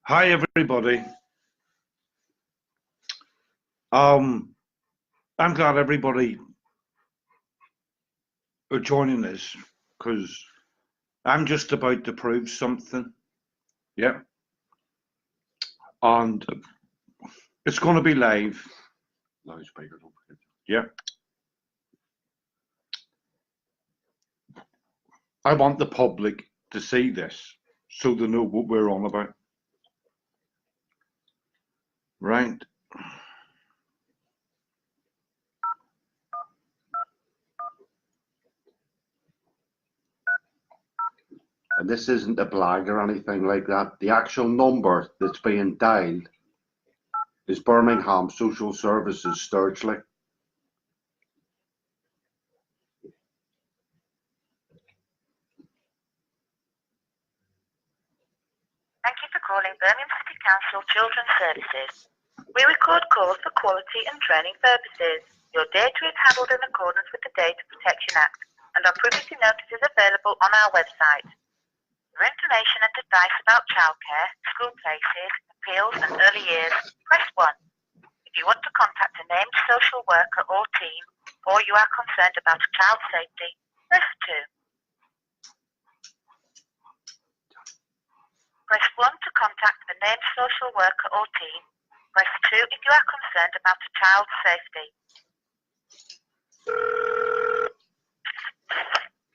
Hi everybody. Um, I'm glad everybody are joining us because I'm just about to prove something. Yeah, and it's going to be live. Loudspeaker. Yeah, I want the public to see this so they know what we're on about. Right. And this isn't a blag or anything like that. The actual number that's being dialed is Birmingham Social Services, Sturgely. Thank you for calling Birmingham City Council Children's Services. We record calls for quality and training purposes. Your data is handled in accordance with the Data Protection Act, and our privacy notice is available on our website. For information and advice about childcare, school places, appeals and early years, press 1. If you want to contact a named social worker or team, or you are concerned about child safety, press 2. Press 1 to contact a named social worker or team. Press 2 if you are concerned about a child's safety.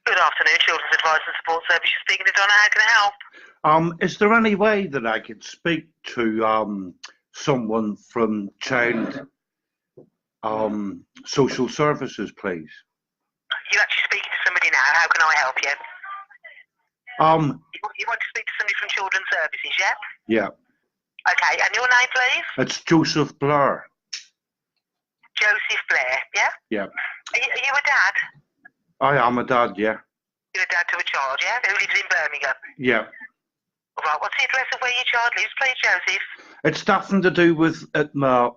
Good afternoon, Children's Advice and Support Service. You're speaking to Donna. How can I help? Is there any way that I could speak to someone from Child Social Services, please? You're actually speaking to somebody now. How can I help you? You want to speak to somebody from Children's Services, yeah? Yeah. Okay, and your name, please? It's Joseph Blair. Joseph Blair, yeah? Yeah. Are you a dad? I am a dad, yeah. You're a dad to a child, yeah? Who lives in Birmingham? Yeah. All right, what's the address of where your child lives, please, Joseph? It's nothing to do with my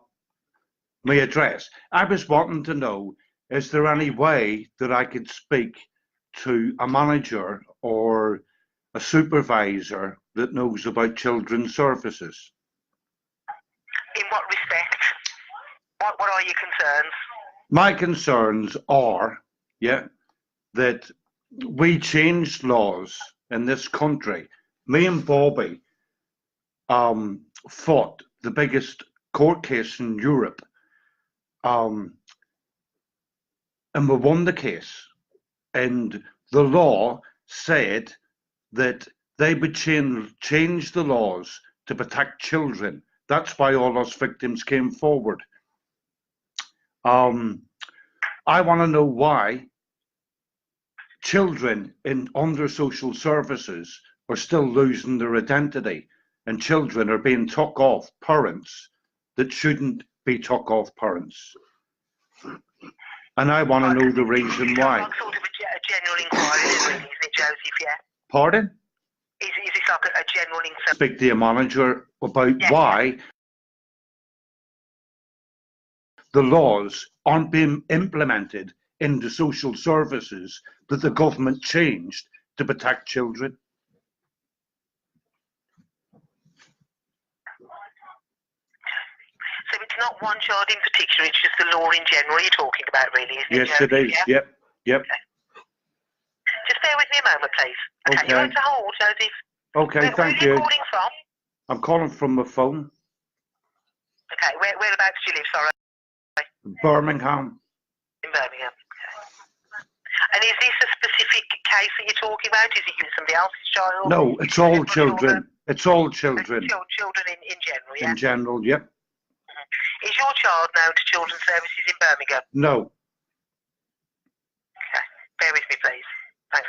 address. I was wanting to know, is there any way that I could speak to a manager or a supervisor that knows about children's services? In what respect? What are your concerns? My concerns are, yeah, that we changed laws in this country. Me and Bobby fought the biggest court case in Europe, and we won the case. And the law said that they would change the laws to protect children. That's why all those victims came forward. I want to know why children under social services are still losing their identity, and children are being took off parents that shouldn't be took off parents. And I want to know the reason why. It's sort of a general inquiry, isn't it, Joseph, yeah? Pardon? Is this like a general inquiry? Speak to a manager about why the laws aren't being implemented into social services that the government changed to protect children. So it's not one child in particular, it's just the law in general you're talking about, really, isn't it? Yes, it is. Yeah? Yep. Okay. Just bear with me a moment, please. Okay. You want to hold, Joseph? Okay, thank you. Where are you calling from? I'm calling from my phone. Okay, whereabouts do you live, sorry? Birmingham. In Birmingham. Okay. And is this a specific case that you're talking about? Is it you somebody else's child? No, it's all children. It's all children. Children in general, yeah? In general, yep. Is your child known to Children's Services in Birmingham? No. Okay, bear with me, please. Thanks.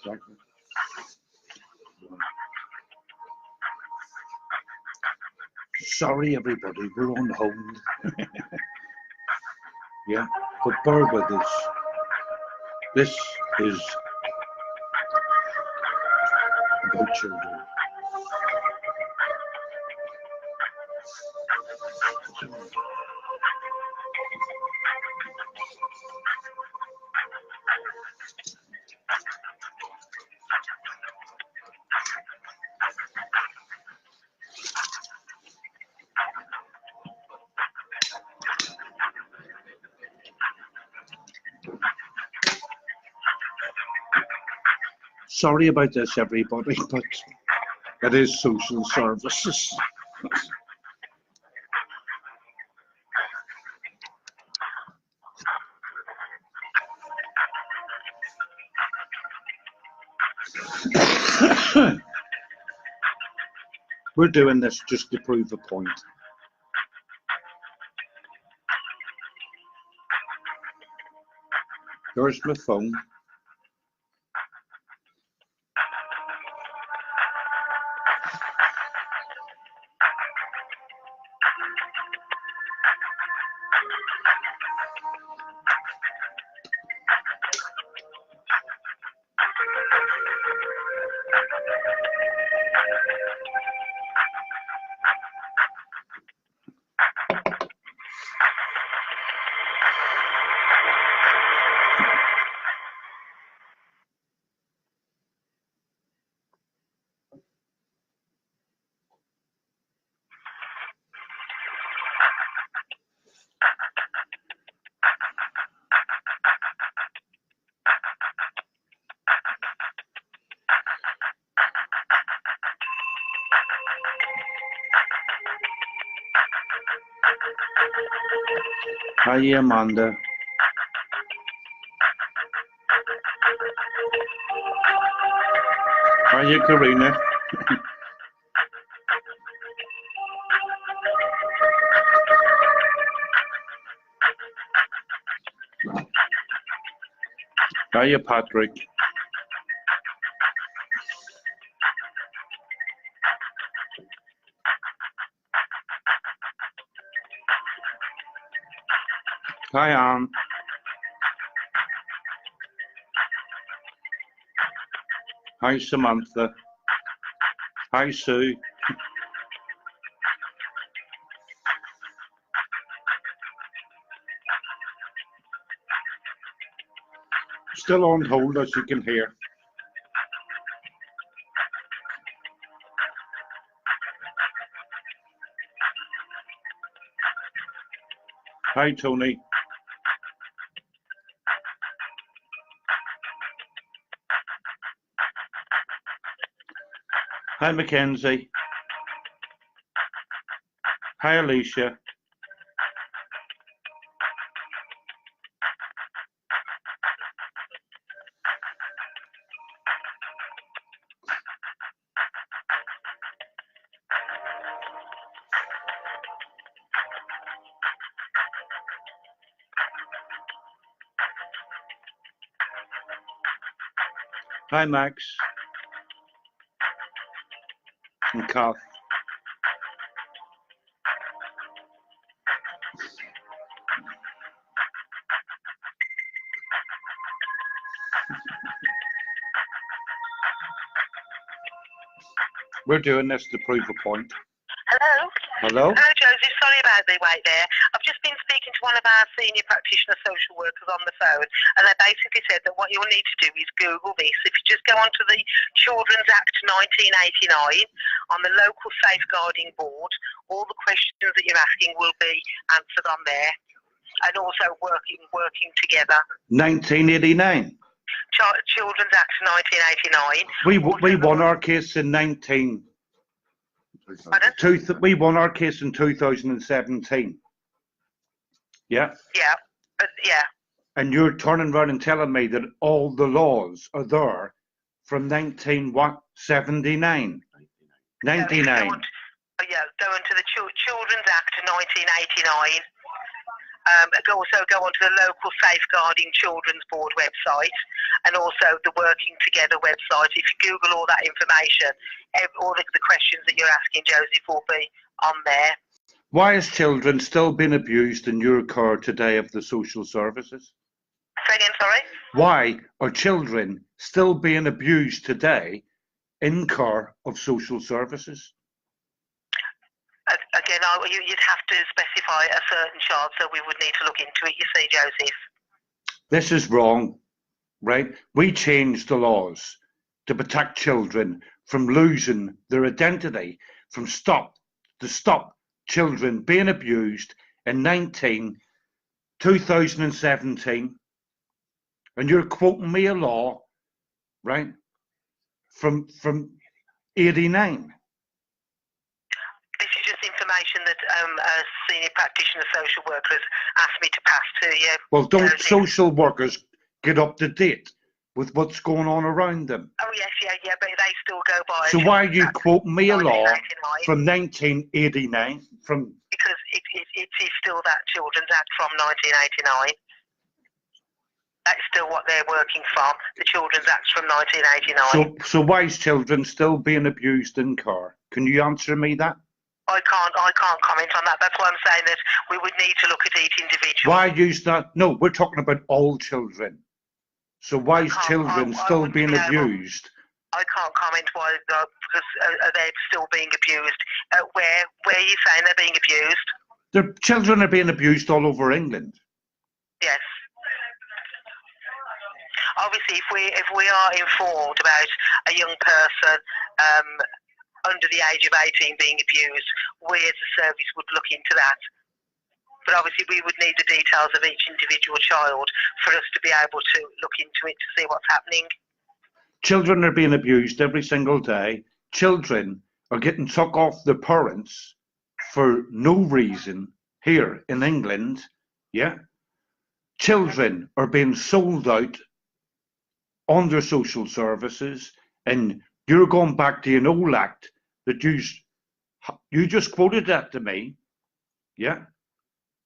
Exactly. Sorry, everybody, we're on hold. Yeah, but bear with us. This is about children. Sorry about this, everybody, but it is social services. We're doing this just to prove a point. There's my phone. Hi, Amanda. Hi, Karina. Hi, Patrick. Hi, Anne. Hi, Samantha. Hi, Sue. Still on hold, as you can hear. Hi, Tony. Hi, Mackenzie. Hi, Alicia. Hi, Max. And Kath. We're doing this to prove a point. Hello? Hello? Hello, Joseph. Sorry about the wait there. I've just been speaking to one of our senior practitioner social workers on the phone, and they basically said that what you'll need to do is Google this. If you just go onto the Children's Act 1989 on the local safeguarding board, all the questions that you're asking will be answered on there, and also working together. 1989. Children's Act 1989. We won our case in 19. We won our case in 2017. Yeah. Yeah. Yeah. And you're turning around and telling me that all the laws are there from 1979. 99. Go into the Children's Act 1989. Also go onto the local Safeguarding Children's Board website, and also the Working Together website. If you Google all that information, all the questions that you're asking, Joseph, will be on there. Why is children still being abused in your care today of the social services? Say again, sorry? Why are children still being abused today in care of social services? Again, you'd have to specify a certain child, so we would need to look into it, you see, Joseph. This is wrong, right? We changed the laws to protect children from losing their identity, to stop children being abused in 2017. And you're quoting me a law, right, from 89. This is just information that a senior practitioner social worker has asked me to pass to you. Well, don't social workers get up to date with what's going on around them? Oh, yes, yeah, but they still go by. So why are you quoting me a law from 1989? Because it is still that Children's Act from 1989. That's still what they're working from, the Children's Act from 1989. So why is children still being abused in care? Can you answer me that? I can't comment on that. That's why I'm saying that we would need to look at each individual. Why use that? No, we're talking about all children. So why is children still being abused? I can't comment why, because they're still being abused. Where are you saying they're being abused? Their children are being abused all over England. Yes. Obviously, if we are informed about a young person under the age of 18 being abused, we as a service would look into that. But obviously we would need the details of each individual child for us to be able to look into it to see what's happening. Children are being abused every single day. Children are getting took off their parents for no reason here in England. Yeah. Children are being sold out under social services, and you're going back to an old act that you just quoted that to me. Yeah.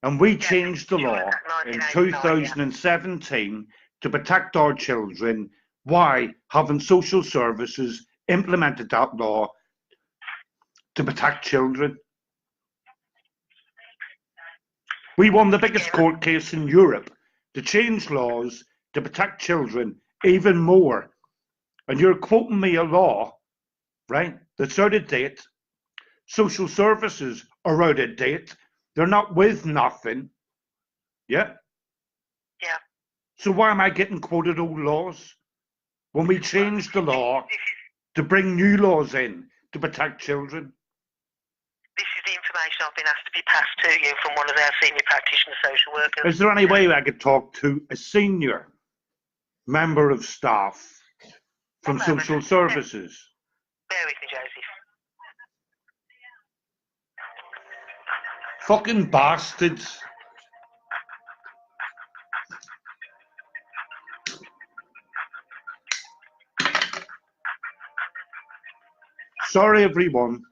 And we changed the law in 2017 to protect our children. Why haven't social services implemented that law to protect children? We won the biggest court case in Europe to change laws to protect children even more. And you're quoting me a law, right, that's out of date. Social services are out of date. They're not with nothing. Yeah? Yeah. So why am I getting quoted old laws when we changed the law to bring new laws in to protect children? This is the information I've been asked to be passed to you from one of our senior practitioner social workers. Is there any way I could talk to a senior member of staff from social services? Bear with me, Joseph. Fucking bastards. Sorry, everyone.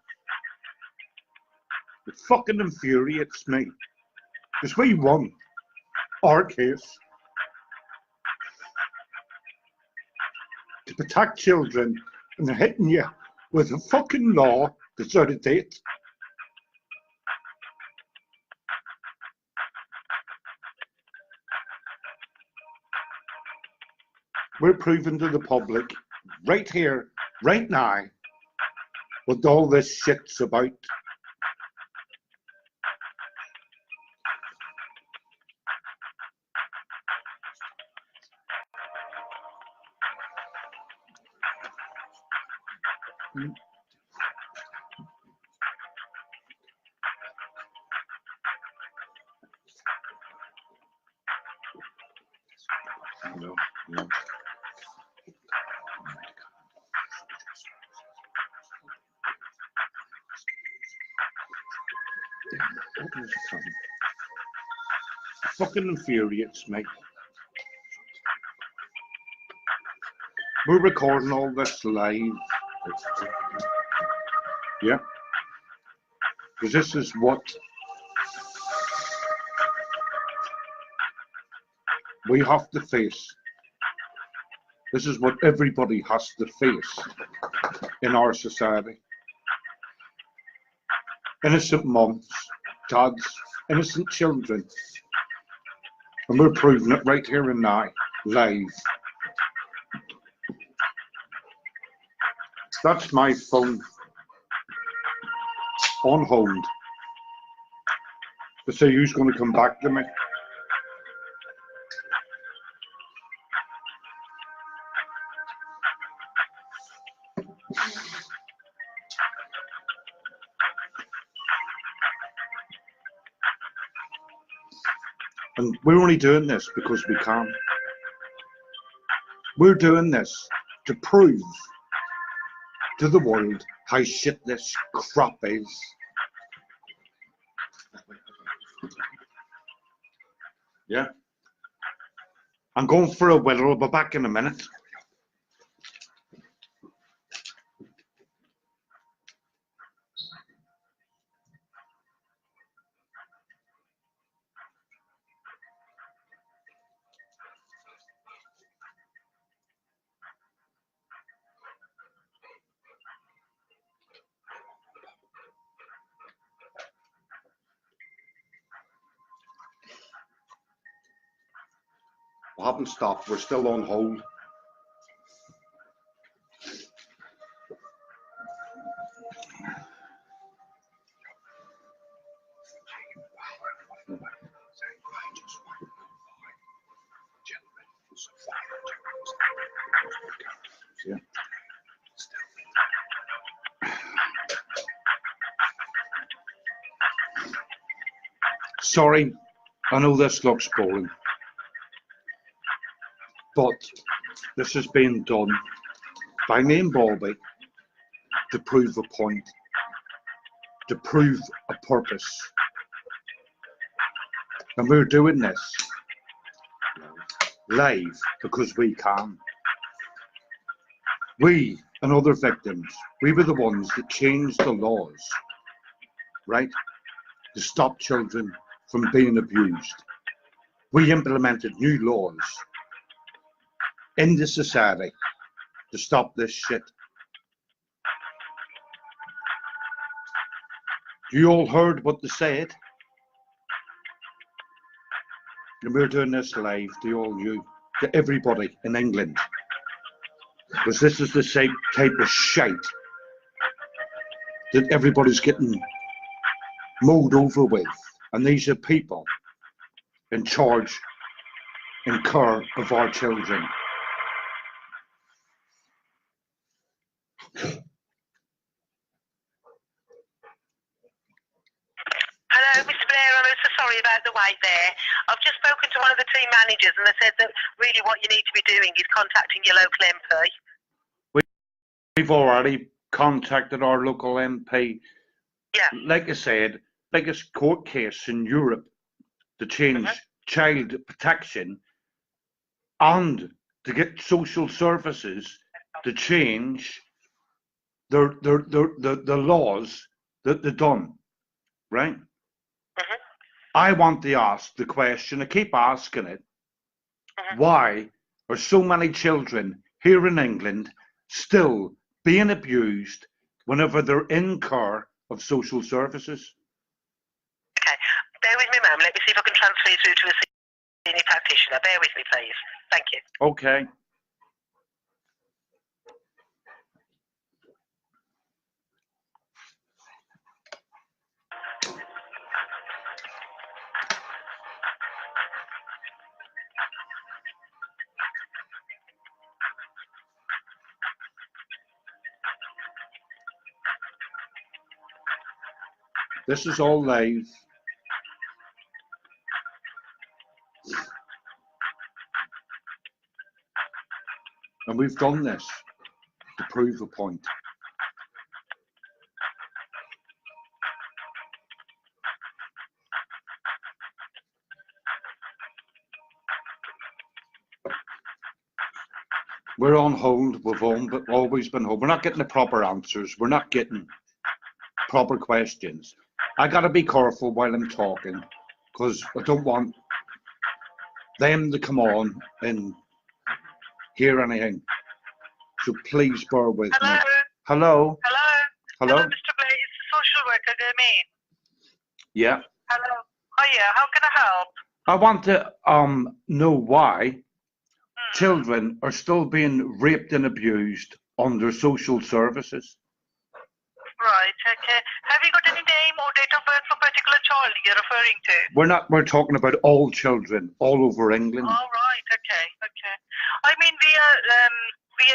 It fucking infuriates me. Because we won our case to protect children, and they're hitting you with a fucking law that's out of date. We're proving to the public right here, right now, what all this shit's about. No. Fucking infuriates me. We're recording all this live. Yeah. Because this is what we have to face. This is what everybody has to face in our society. Innocent moms, dads, innocent children. And we're proving it right here and now, live. That's my phone on hold. to say who's going to come back to me. And we're only doing this because we can. We're doing this to prove to the world how shit this crap is. Yeah. I'm going for a whittle. I'll be back in a minute. We haven't stopped. We're still on hold. Yeah. Sorry, I know this looks boring, but this is being done by me and Bobby to prove a point, to prove a purpose. And we're doing this live because we can. We and other victims, we were the ones that changed the laws, right, to stop children from being abused. We implemented new laws in the society to stop this shit. You all heard what they said? And we're doing this live to all you, to everybody in England. Because this is the same type of shite that everybody's getting mowed over with. And these are people in charge and care of our children. Hello, Mr. Blair, I'm so sorry about the wait there. I've just spoken to one of the team managers and they said that really what you need to be doing is contacting your local MP. We've already contacted our local MP. Yeah. Like I said, biggest court case in Europe to change child protection and to get social services to change the laws that they've done, right? I want to ask the question, I keep asking it, why are so many children here in England still being abused whenever they're in care of social services? Okay, bear with me, ma'am. Let me see if I can transfer you through to a senior practitioner. Bear with me, please. Thank you. Okay. This is all live. And we've done this to prove a point. We're on hold, we've always been hold. We're not getting the proper answers. We're not getting proper questions. I gotta be careful while I'm talking because I don't want them to come on and hear anything. So please bear with me. Hello? Hello? Hello? Hello? Hello, Mr. Blair. It's the social worker, Dermaine. Yeah. Hello. Oh, yeah. How can I help? I want to know why children are still being raped and abused under social services. Right, okay. Have you got any name or date of birth for a particular child you're referring to? We're talking about all children all over England. Oh, right, okay, okay. I mean, we are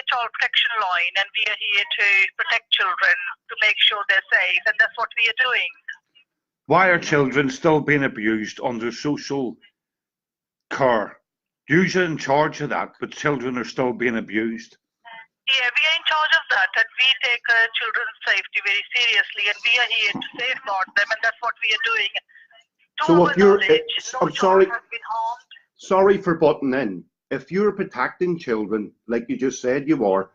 child protection line, and we are here to protect children, to make sure they're safe, and that's what we are doing. Why are children still being abused under social care? You're in charge of that, but children are still being abused. Yeah, we are in charge of that, and we take children's safety very seriously, and we are here to safeguard them, and that's what we are doing. To So our if you're, knowledge, no I'm sorry, child has been harmed. sorry for butting in. If you're protecting children, like you just said you are,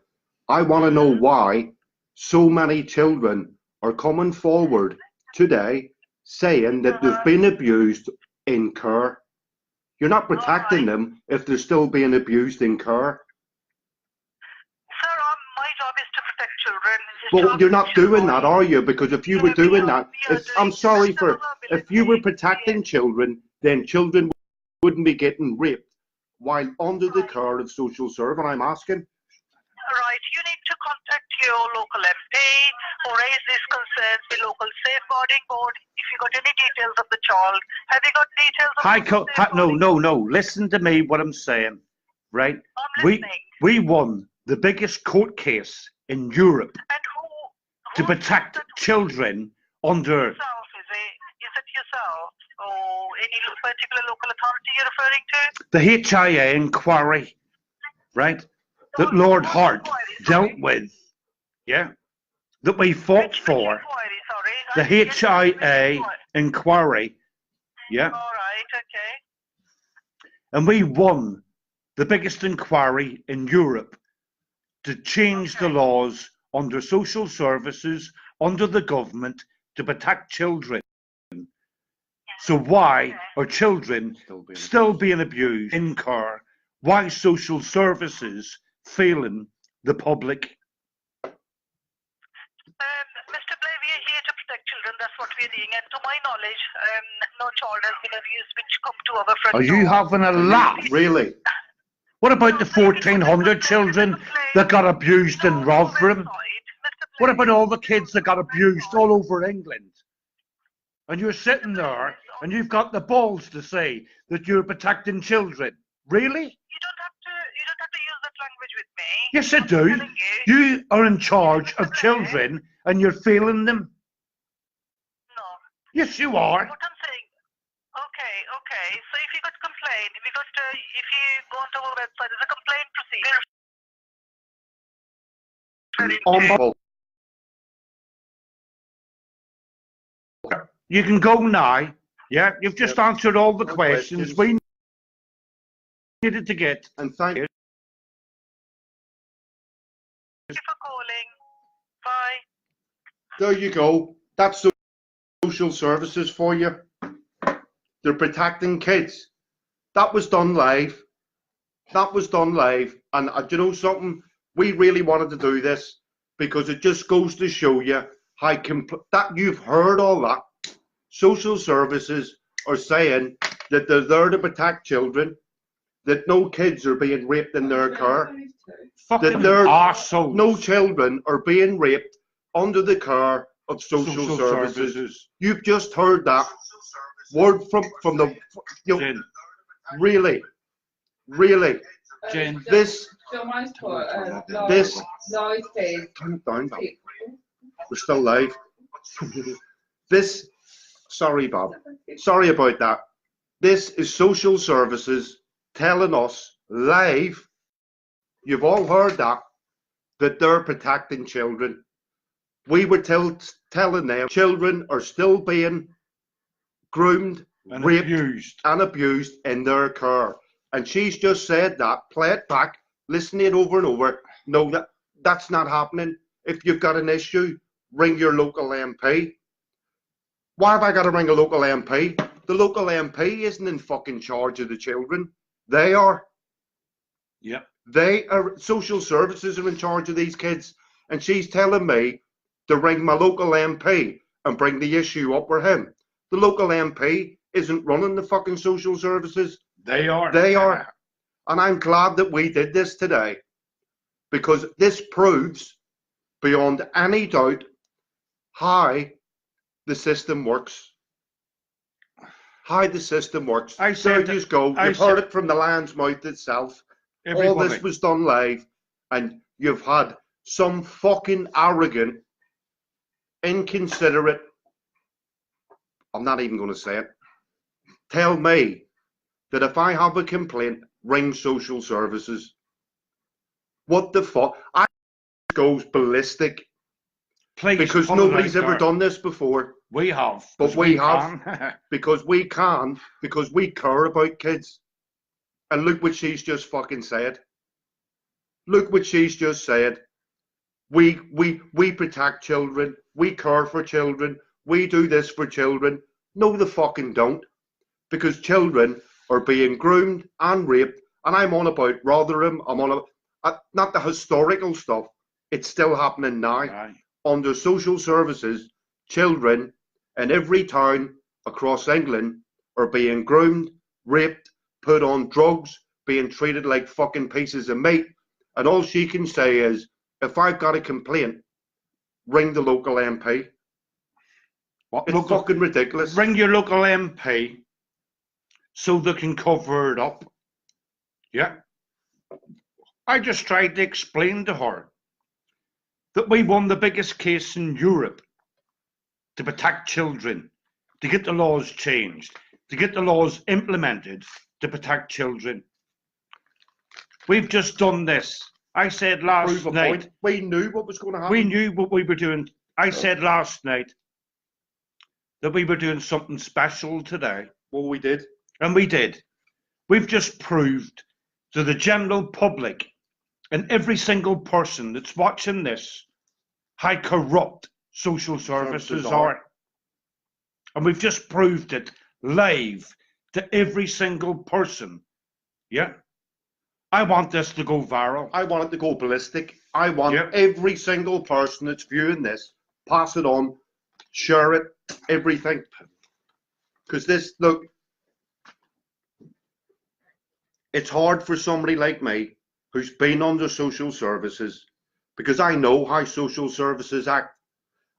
I want to know why so many children are coming forward today saying that they've been abused in care. You're not protecting them if they're still being abused in care. Sir, my job is to protect children. Well, you're not doing that, are you? Because if you were doing that, if you were protecting children, then children wouldn't be getting raped while under the care of social serve. And I'm asking. Right, you need to contact your local MP or raise these concerns with local safeguarding board. If you got any details of the child, have you got details of No. Listen to me. What I'm saying, right? I'm listening. We won the biggest court case in Europe And to protect children under. Is it yourself or any particular local authority you're referring to? The HIA inquiry, right? That Lord Hart dealt with, yeah? That we fought for. The HIA inquiry, yeah? All right, okay. And we won the biggest inquiry in Europe to change the laws under social services, under the government, to protect children. So why are children still being abused in care? Why social services failing the public? Mr. Blair, we are here to protect children. That's what we're doing. And to my knowledge, no child has been abused which come to our front Are you door. having a laugh? Really? What about the 1,400 children that got abused in Rotherham? What about all the kids that got abused all over England? And you're sitting there and you've got the balls to say that you're protecting children. Really? You don't have to use that language with me. Yes, I do. You are in charge of children and you're failing them. No. Yes, you are. What I'm saying. Okay. So if you got complaint, if you go onto our website, there's a complaint procedure. You can go now. Yeah, you've just answered all the questions we needed to get. And thank you. Thank you for calling. Bye. There you go. That's social services for you. They're protecting kids. That was done live. And you know something? We really wanted to do this because it just goes to show you how that you've heard all that. Social services are saying that they're there to protect children, that no kids are being raped in their care, that no children are being raped under the care of social services. You've just heard that word from the, you know, really, Jen. this, turn it down, Bob. We're still live. Sorry, Bob. Sorry about that. This is social services telling us live, you've all heard that they're protecting children. We were telling them children are still being groomed, raped, and abused in their care. And she's just said that. Play it back, listen to it over and over. No, that's not happening. If you've got an issue, ring your local MP. Why have I got to ring a local MP? The local MP isn't in fucking charge of the children. They are. Yep. They are. Social services are in charge of these kids. And she's telling me to ring my local MP and bring the issue up with him. The local MP isn't running the fucking social services. They are. They are. And I'm glad that we did this today, because this proves beyond any doubt how the system works. How the system works. I said there you go. I You've heard it from the lion's mouth itself. All this was done live, and you've had some fucking arrogant, inconsiderate, I'm not even going to say it, tell me that if I have a complaint, ring social services. What the fuck? I goes ballistic. Please, because nobody's ever done this before. We have. But we have. because we can. Because we care about kids. And look what she's just fucking said. Look what she's just said. We protect children. We care for children. We do this for children. No, the fucking don't. Because children are being groomed and raped. And I'm on about Rotherham. I'm on about, not the historical stuff. It's still happening now. Aye. Under social services, children in every town across England are being groomed, raped, put on drugs, being treated like fucking pieces of meat. And all she can say is, if I've got a complaint, ring the local MP. It's fucking ridiculous. Ring your local MP so they can cover it up. Yeah. I just tried to explain to her that we won the biggest case in Europe to protect children, to get the laws changed, to get the laws implemented to protect children. We've just done this. I said last night. We knew what was going to happen. We knew what we were doing. I said last night that we were doing something special today. Well, we did. And we did. We've just proved to the general public and every single person that's watching this how corrupt social services are. And we've just proved it live to every single person. Yeah. I want this to go viral. I want it to go ballistic. I want every single person that's viewing this, pass it on, share it, everything. Because this, look, it's hard for somebody like me who's been under social services, because I know how social services act.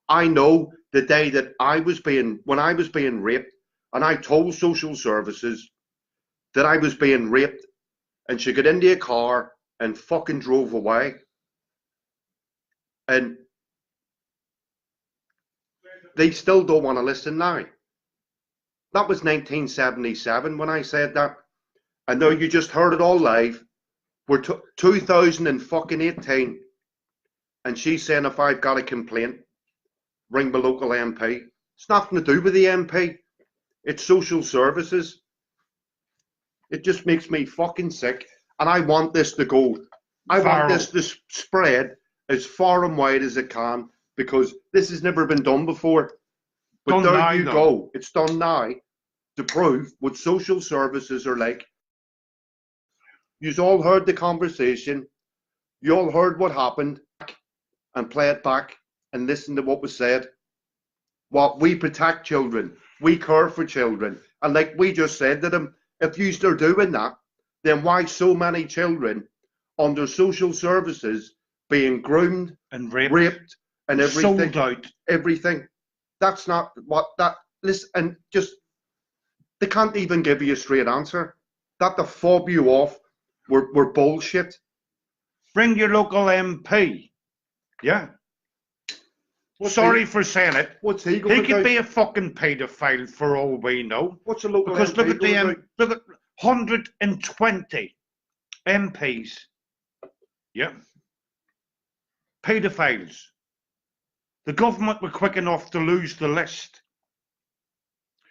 I know the day that when I was being raped, and I told social services that I was being raped, and she got into a car and fucking drove away. And they still don't want to listen now. That was 1977 when I said that. And now you just heard it all live. We're 2018, and she's saying if I've got a complaint, ring the local MP. It's nothing to do with the MP. It's social services. It just makes me fucking sick. And I want this to go. I want this to spread as far and wide as it can, because this has never been done before. But there you go. It's done now to prove what social services are like. You've all heard the conversation. You all heard what happened, and play it back and listen to what was said. What we protect children, we care for children, and like we just said to them, if you start doing that, then why so many children under social services being groomed and raped and everything, sold out, everything? That's not what that. Listen, and just they can't even give you a straight answer. That to fob you off. We're bullshit. Bring your local MP. Yeah. Sorry for saying it. What's he going to do? He could be a fucking paedophile for all we know. What's a local because MP look at going look at 120 MPs. Yeah. Paedophiles. The government were quick enough to lose the list.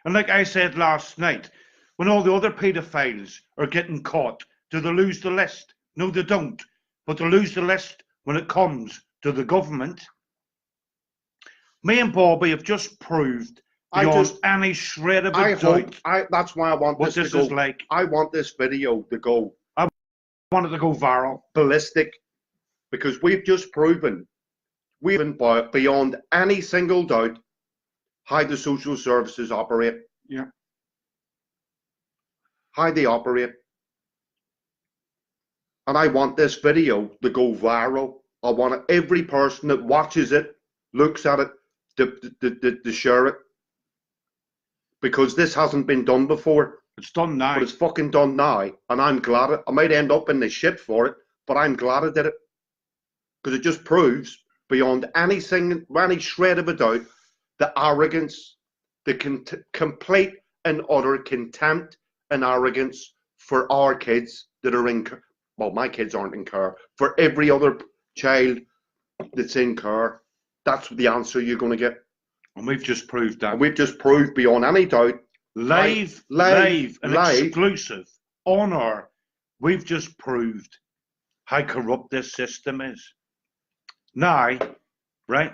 And like I said last night, when all the other paedophiles are getting caught, do they lose the list? No, they don't. But they lose the list when it comes to the government. Me and Bobby have just proved beyond any shred of a doubt. That's why I want what this to go. Like. I want this video to go. I want it to go viral. Ballistic. Because we've just proven, beyond any single doubt, how the social services operate. Yeah. How they operate. And I want this video to go viral. I want every person that watches it, looks at it, to share it, because this hasn't been done before. It's done now. But it's fucking done now, and I'm glad I might end up in the shit for it, but I'm glad I did it, because it just proves beyond any shred of a doubt the arrogance, the complete and utter contempt and arrogance for our kids that are in, well, my kids aren't in care, for every other child that's in care. That's the answer you're going to get. And we've just proved that. And we've just proved beyond any doubt. Live and exclusive on our, we've just proved how corrupt this system is. Now, right?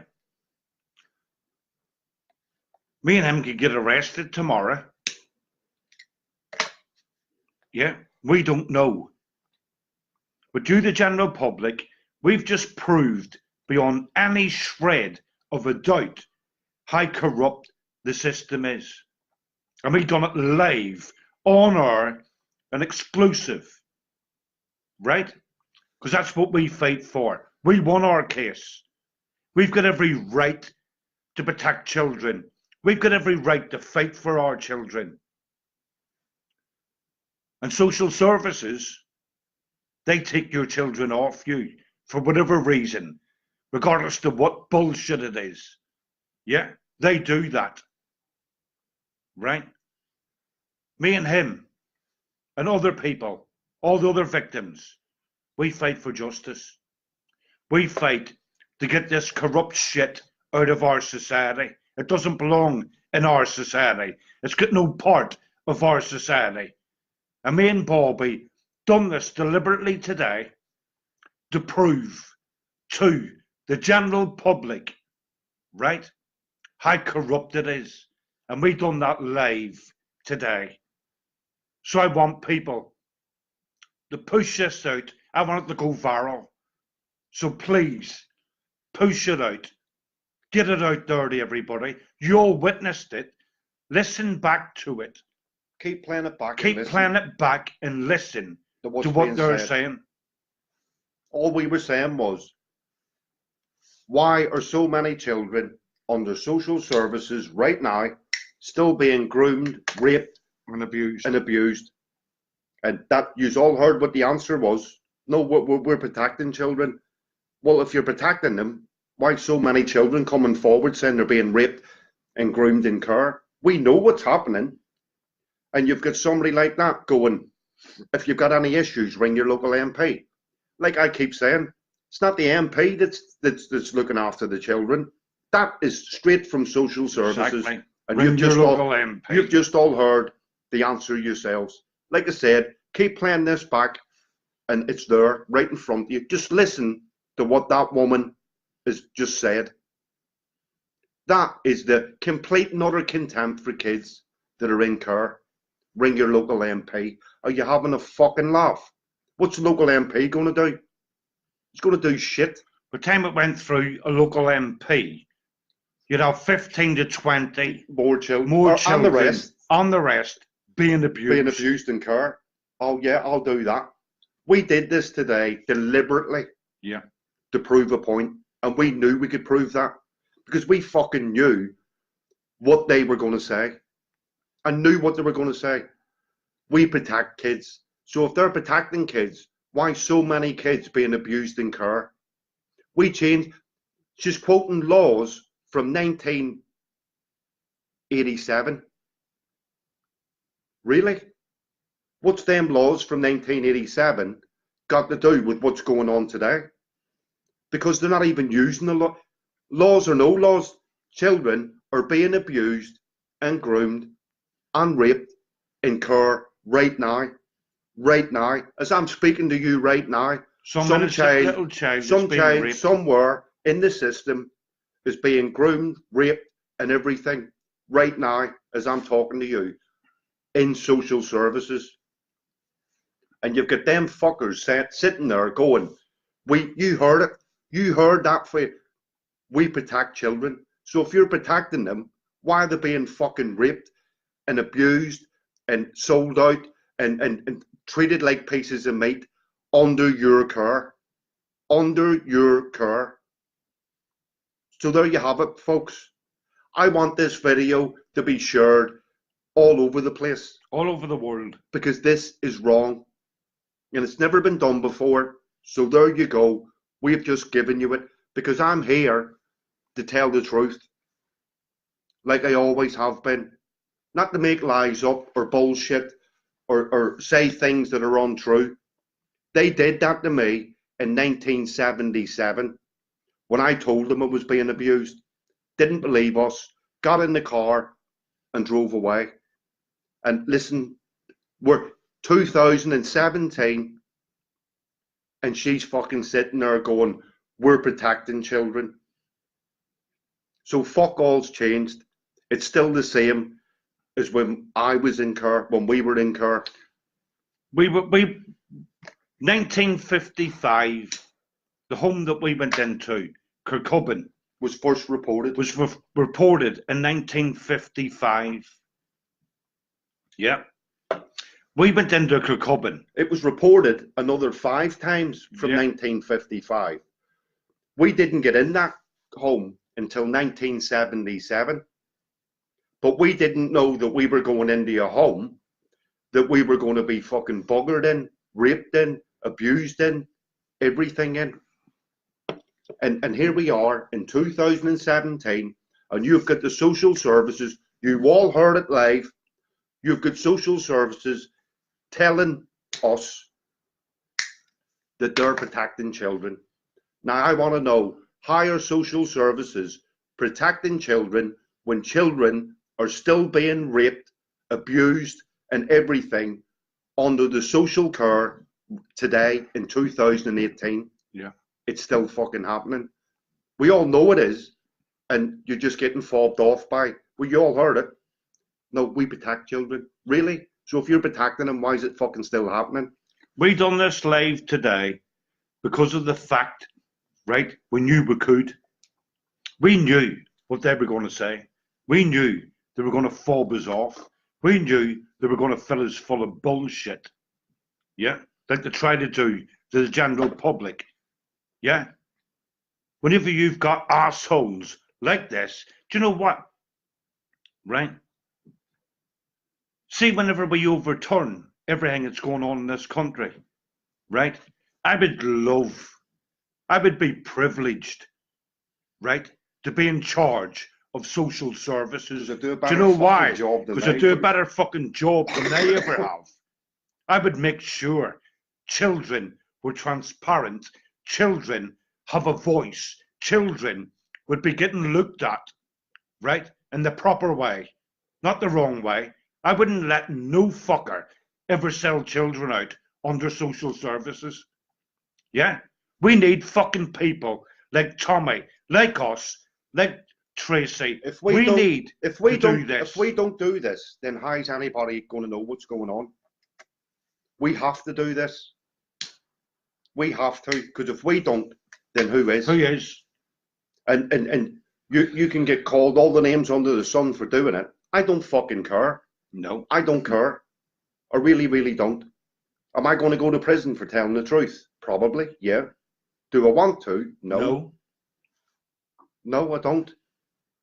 Me and him could get arrested tomorrow. Yeah, we don't know. But you, the general public, we've just proved beyond any shred of a doubt how corrupt the system is. And we've done it live, on air, and exclusive. Right? Because that's what we fight for. We won our case. We've got every right to protect children. We've got every right to fight for our children. And social services, they take your children off you for whatever reason, regardless of what bullshit it is. Yeah, they do that. Right? Me and him and other people, all the other victims, we fight for justice. We fight to get this corrupt shit out of our society. It doesn't belong in our society. It's got no part of our society. And me and Bobby done this deliberately today to prove to the general public, right, how corrupt it is. And we done that live today. So I want people to push this out. I want it to go viral. So please, push it out. Get it out there to everybody. You all witnessed it. Listen back to it. Keep playing it back. Keep playing it back and listen to what they're saying. All we were saying was, why are so many children under social services right now still being groomed, raped, and abused? And that you all heard what the answer was. No, we're protecting children. Well, if you're protecting them, why so many children coming forward saying they're being raped and groomed in care? We know what's happening. And you've got somebody like that going, if you've got any issues, ring your local MP. Like I keep saying, it's not the MP that's looking after the children. That is straight from social services. Exactly. And ring your local MP. You've just all heard the answer yourselves. Like I said, keep playing this back, and it's there right in front of you. Just listen to what that woman has just said. That is the complete and utter contempt for kids that are in care. Ring your local MP. Are you having a fucking laugh? What's the local MP going to do? He's going to do shit. By the time it went through a local MP, you'd have 15 to 20 more children on the rest being abused in care. Oh yeah, I'll do that. We did this today deliberately. Yeah. To prove a point, and we knew we could prove that because we fucking knew what they were going to say. I knew what they were going to say. We protect kids. So if they're protecting kids, why so many kids being abused in care? We changed. She's quoting laws from 1987. Really? What's them laws from 1987 got to do with what's going on today? Because they're not even using the law. Laws or no laws, children are being abused and groomed and raped in care right now. Right now. As I'm speaking to you right now, some child somewhere in the system is being groomed, raped and everything right now as I'm talking to you in social services. And you've got them fuckers sitting there going, you heard it. You heard that. We protect children. So if you're protecting them, why are they being fucking raped and abused and sold out and treated like pieces of meat under your care? Under your care. So there you have it, folks. I want this video to be shared all over the place. All over the world. Because this is wrong. And it's never been done before. So there you go. We've just given you it. Because I'm here to tell the truth. Like I always have been. Not to make lies up or bullshit or say things that are untrue. They did that to me in 1977 when I told them I was being abused. Didn't believe us, got in the car and drove away. And listen, we're 2017 and she's fucking sitting there going, we're protecting children. So fuck all's changed. It's still the same as when I was in care, when we were in care. We 1955, the home that we went into, Kirkcudbright, Was first reported. was reported in 1955. Yeah. We went into Kirkcudbright. It was reported another 5 times from Yeah. 1955. We didn't get in that home until 1977. But we didn't know that we were going into a home that we were going to be fucking buggered in, raped in, abused in, everything in. And here we are in 2017, and you've got the social services, you all heard it live, you've got social services telling us that they're protecting children. Now I want to know, how are social services protecting children when children are still being raped, abused and everything under the social care today in 2018? Yeah. It's still fucking happening. We all know it is, and you're just getting fobbed off by, well, you all heard it. No, we protect children. Really? So if you're protecting them, why is it fucking still happening? We done this live today because of the fact, right, we knew we could. We knew what they were going to say. We knew they were going to fob us off. We knew they were going to fill us full of bullshit. Yeah? Like they try to do to the general public. Yeah? Whenever you've got arseholes like this, do you know what? Right? See, whenever we overturn everything that's going on in this country, right? I would be privileged, right, to be in charge of social services. Do you know why? Because I do a better fucking job than they ever have. I would make sure children were transparent, children have a voice, children would be getting looked at, right, in the proper way, not the wrong way. I wouldn't let no fucker ever sell children out under social services. Yeah? We need fucking people like Tommy, like us, like Tracy. If we don't do this, then how's anybody going to know what's going on? We have to do this. We have to, because if we don't, then who is? Who is? And you can get called all the names under the sun for doing it. I don't fucking care. No. I don't care. I really, really don't. Am I going to go to prison for telling the truth? Probably, yeah. Do I want to? No. No, I don't.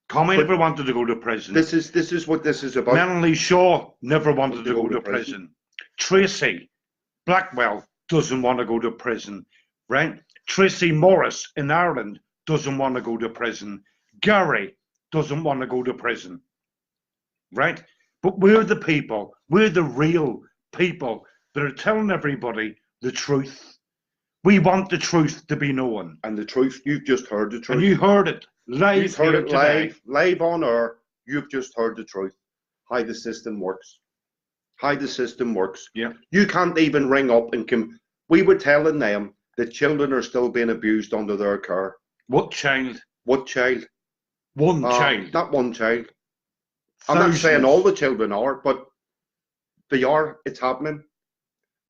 Tommy never wanted to go to prison. This is what this is about. Melanie Shaw never wanted to go to prison. Tracy Blackwell doesn't want to go to prison, right? Tracy Morris in Ireland doesn't want to go to prison. Gary doesn't want to go to prison, right? But we're the people, we're the real people that are telling everybody the truth. We want the truth to be known. And the truth, you've just heard the truth. And you heard it live. You've heard it live on air. You've just heard the truth. How the system works. How the system works. Yeah. You can't even ring up and we were telling them that children are still being abused under their care. What child? What child? One child. Not one child. Thousands. I'm not saying all the children are, but they are. It's happening.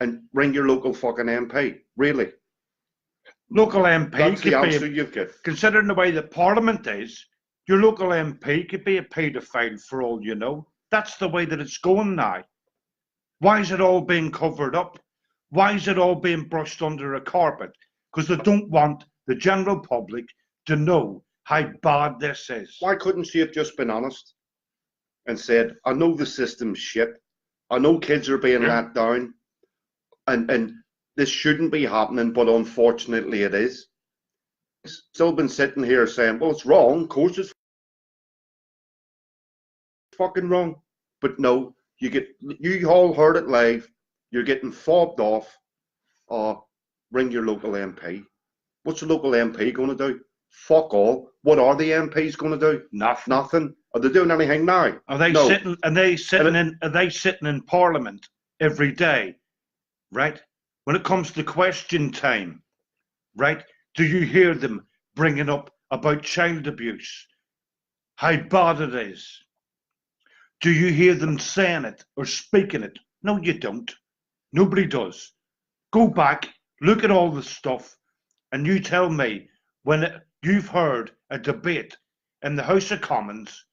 And ring your local fucking MP. Really. Local MP. That's the answer you've got. Considering the way that Parliament is, your local MP could be a paedophile for all you know. That's the way that it's going now. Why is it all being covered up? Why is it all being brushed under a carpet? Because they don't want the general public to know how bad this is. Why couldn't she have just been honest and said, I know the system's shit. I know kids are being let down, and this shouldn't be happening, but unfortunately it is. Still been sitting here saying, well, it's wrong. Of course it's fucking wrong. But no, you all heard it live. You're getting fobbed off. Ring your local MP. What's the local MP going to do? Fuck all. What are the MPs going to do? Nothing. Are they doing anything now? Are they sitting? Are they sitting in Parliament every day? Right. When it comes to question time, right? Do you hear them bringing up about child abuse? How bad it is? Do you hear them saying it or speaking it? No, you don't. Nobody does. Go back, look at all the stuff, and you tell me when you've heard a debate in the House of Commons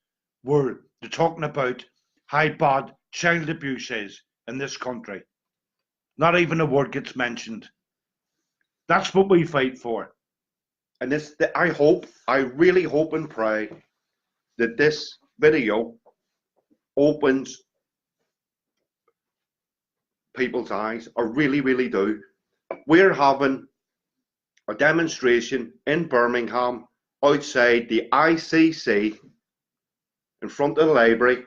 where they're talking about how bad child abuse is in this country. Not even a word gets mentioned. That's what we fight for. And I really hope and pray that this video opens people's eyes. I really, really do. We're having a demonstration in Birmingham outside the ICC in front of the library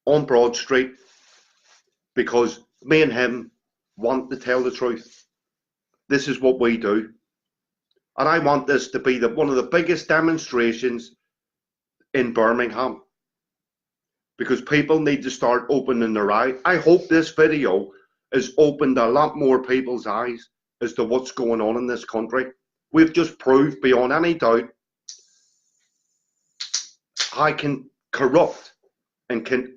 on Broad Street because me and him want to tell the truth. This is what we do. And I want this to be one of the biggest demonstrations in Birmingham because people need to start opening their eyes. I hope this video has opened a lot more people's eyes as to what's going on in this country. We've just proved beyond any doubt how corrupt and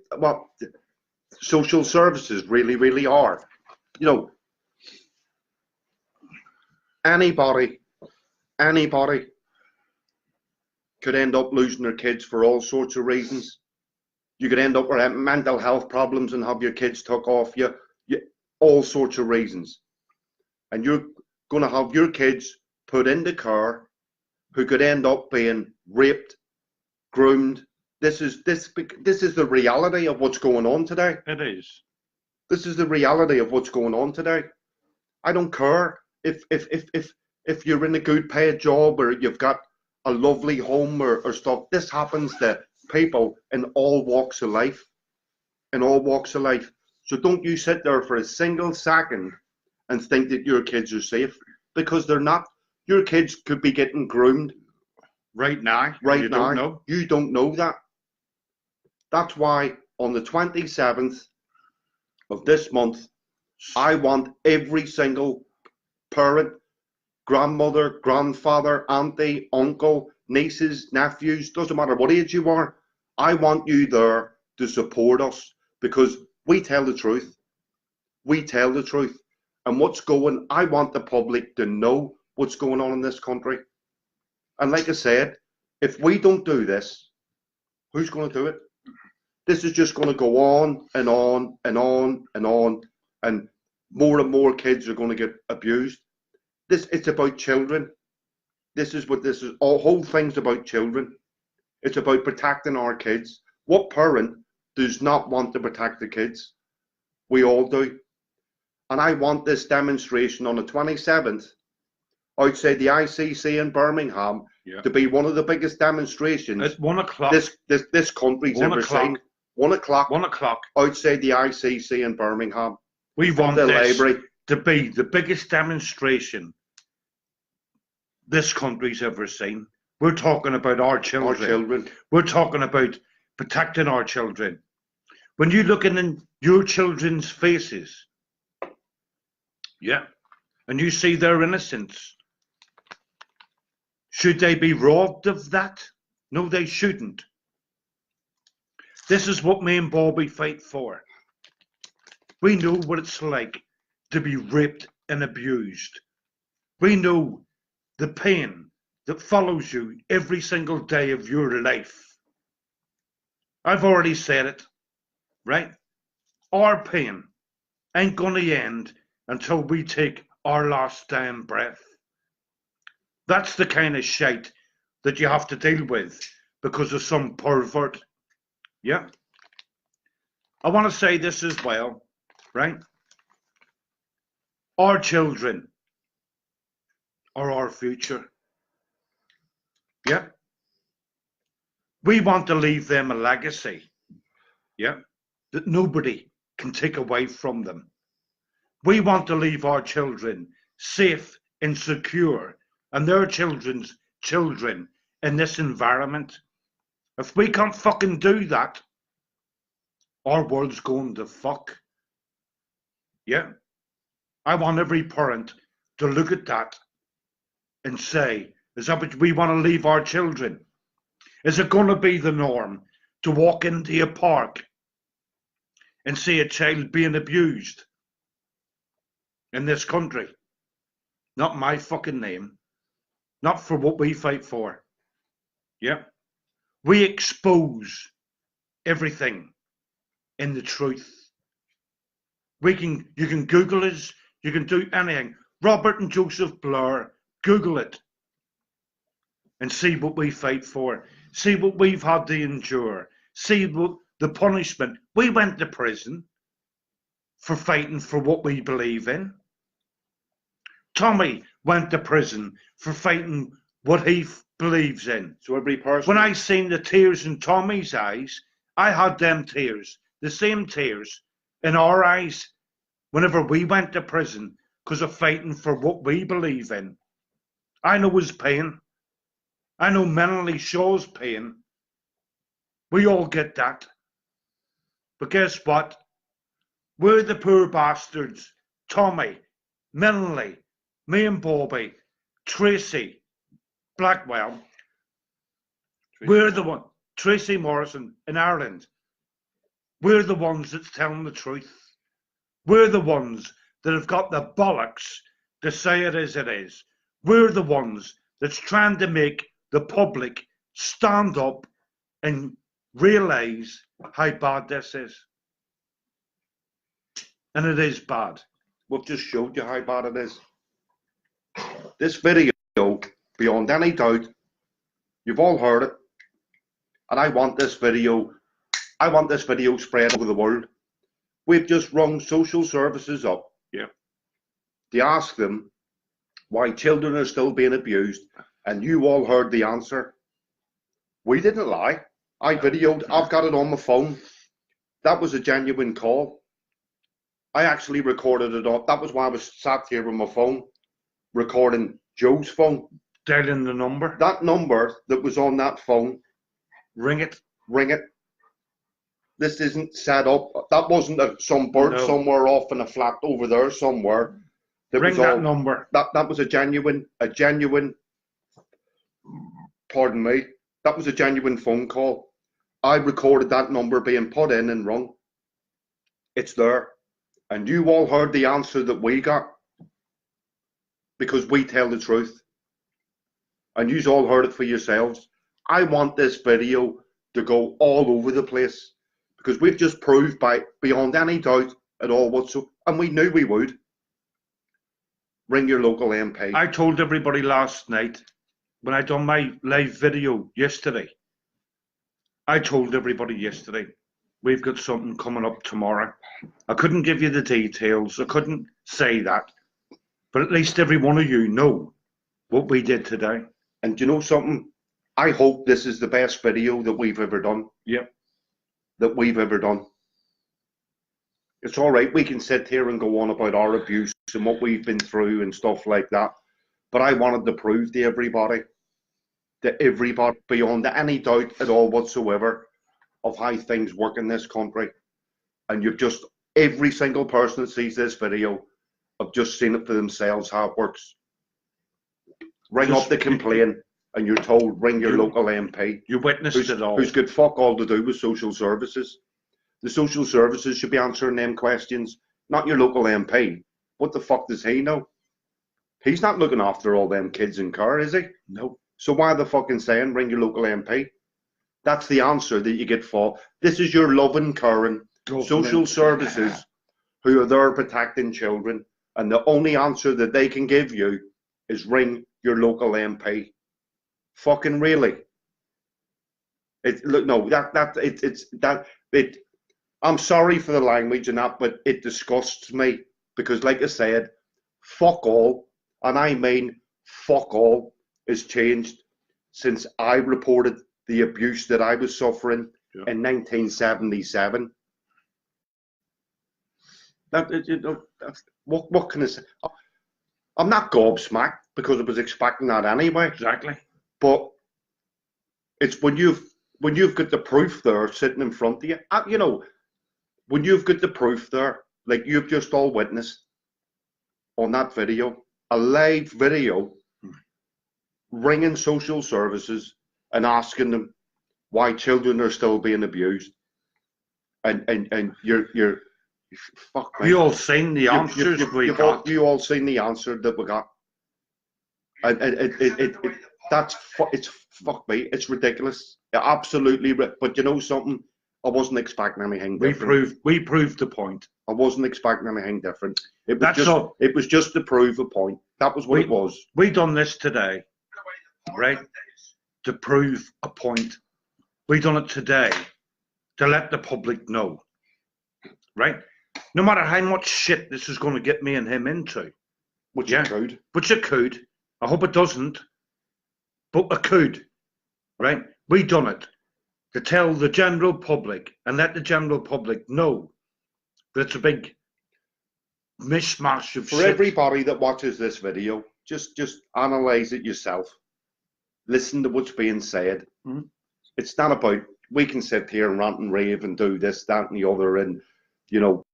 social services really, really are. You know, anybody could end up losing their kids for all sorts of reasons. You could end up with mental health problems and have your kids took off you, all sorts of reasons. And you're going to have your kids put into care who could end up being raped, groomed. This is the reality of what's going on today. It is. This is the reality of what's going on today. I don't care if you're in a good paid job or you've got a lovely home or stuff. This happens to people in all walks of life. In all walks of life. So don't you sit there for a single second and think that your kids are safe, because they're not. Your kids could be getting groomed right now. You don't know that. That's why on the 27th of this month, I want every single parent, grandmother, grandfather, auntie, uncle, nieces, nephews, doesn't matter what age you are, I want you there to support us because we tell the truth. We tell the truth. And I want the public to know what's going on in this country. And like I said, if we don't do this, who's going to do it? This is just going to go on and on and on and on, and more kids are going to get abused. It's about children. This is. Whole thing's about children. It's about protecting our kids. What parent does not want to protect the kids? We all do. And I want this demonstration on the 27th outside the ICC in Birmingham to be one of the biggest demonstrations at 1 o'clock. This country's ever seen. 1 o'clock. 1 o'clock outside the ICC in Birmingham. We want this to be the biggest demonstration this country's ever seen. We're talking about our children. We're talking about protecting our children. When you look in your children's faces, and you see their innocence, should they be robbed of that? No, they shouldn't. This is what me and Bobby fight for. We know what it's like to be raped and abused. We know the pain that follows you every single day of your life. I've already said it, right? Our pain ain't gonna end until we take our last damn breath. That's the kind of shite that you have to deal with because of some pervert. Yeah. I want to say this as well, right? Our children are our future. Yeah. We want to leave them a legacy. Yeah. That nobody can take away from them. We want to leave our children safe and secure, and their children's children in this environment. If we can't fucking do that, our world's going to fuck. Yeah. I want every parent to look at that and say, is that what we want to leave our children? Is it going to be the norm to walk into a park and see a child being abused in this country? Not my fucking name. Not for what we fight for. Yeah. We expose everything in the truth. You can Google us, you can do anything. Robert and Joseph Blair, Google it and see what we fight for. See what we've had to endure. See what the punishment. We went to prison for fighting for what we believe in. Tommy went to prison for fighting what he believes in. So every person. When I seen the tears in Tommy's eyes, I had them tears, the same tears in our eyes whenever we went to prison because of fighting for what we believe in. I know his pain. I know mentally Shaw's pain. We all get that. But guess what? We're the poor bastards. Tommy, mentally, me and Bobby, Tracy Blackwell. We're the one. Tracy Morrison in Ireland. We're the ones that's telling the truth. We're the ones that have got the bollocks to say it as it is. We're the ones that's trying to make the public stand up and realise how bad this is. And it is bad. We've just showed you how bad it is. This video, beyond any doubt, you've all heard it. And I want this video spread over the world. We've just rung social services up, yeah, to ask them why children are still being abused, and you all heard the answer. We didn't lie. I videoed, I've got it on my phone. That was a genuine call. I actually recorded it up. That was why I was sat here with my phone, recording Joe's phone. Dialing the number. That number that was on that phone. Ring it. Ring it. This isn't set up. That wasn't some bird somewhere off in a flat over there somewhere. Ring that number. That was a genuine, pardon me, that was a genuine phone call. I recorded that number being put in and rung. It's there. And you all heard the answer that we got. Because we tell the truth. And you all heard it for yourselves. I want this video to go all over the place. Because we've just proved beyond any doubt at all whatsoever. And we knew we would. Ring your local MP. I told everybody last night, when I done my live video yesterday, I told everybody yesterday, we've got something coming up tomorrow. I couldn't give you the details. I couldn't say that. But at least every one of you know what we did today. And do you know something? I hope this is the best video that we've ever done. Yeah. That we've ever done. It's all right. We can sit here and go on about our abuse and what we've been through and stuff like that. But I wanted to prove to everybody, beyond any doubt at all whatsoever, of how things work in this country. And you've just, every single person that sees this video have just seen it for themselves how it works. Ring up the complaint and you're told ring your local MP. You witnessed it all. Who's got fuck all to do with social services. The social services should be answering them questions, not your local MP. What the fuck does he know? He's not looking after all them kids in care, is he? No. So why the fucking saying ring your local MP? That's the answer that you get for. This is your loving, caring social services who are there protecting children, and the only answer that they can give you is ring your local MP. Fucking really. Look, no, I'm sorry for the language and that, but it disgusts me because, like I said, fuck all, and I mean fuck all, has changed since I reported the abuse that I was suffering in 1977. What can I say? I'm not gobsmacked because I was expecting that anyway. Exactly. But it's when you've got the proof there sitting in front of you. You know, when you've got the proof there, like you've just all witnessed on that video, a live video, ringing social services and asking them why children are still being abused, and you're fuck me. You all seen the answers we got. You all seen the answer that we got, and it's fuck me. It's ridiculous. Absolutely. But you know something? I wasn't expecting anything different. We proved the point. I wasn't expecting anything different. It was That's all. It was just to prove a point. That was what it was. We done this today, right? To prove a point. We done it today to let the public know, right? No matter how much shit this is going to get me and him into, Which it could. Which it could. I hope it doesn't, but it could, right? We done it to tell the general public and let the general public know that it's a big mishmash of shit. For everybody that watches this video, just analyze it yourself. Listen to what's being said. Mm-hmm. It's not about, we can sit here and rant and rave and do this, that and the other, and, you know,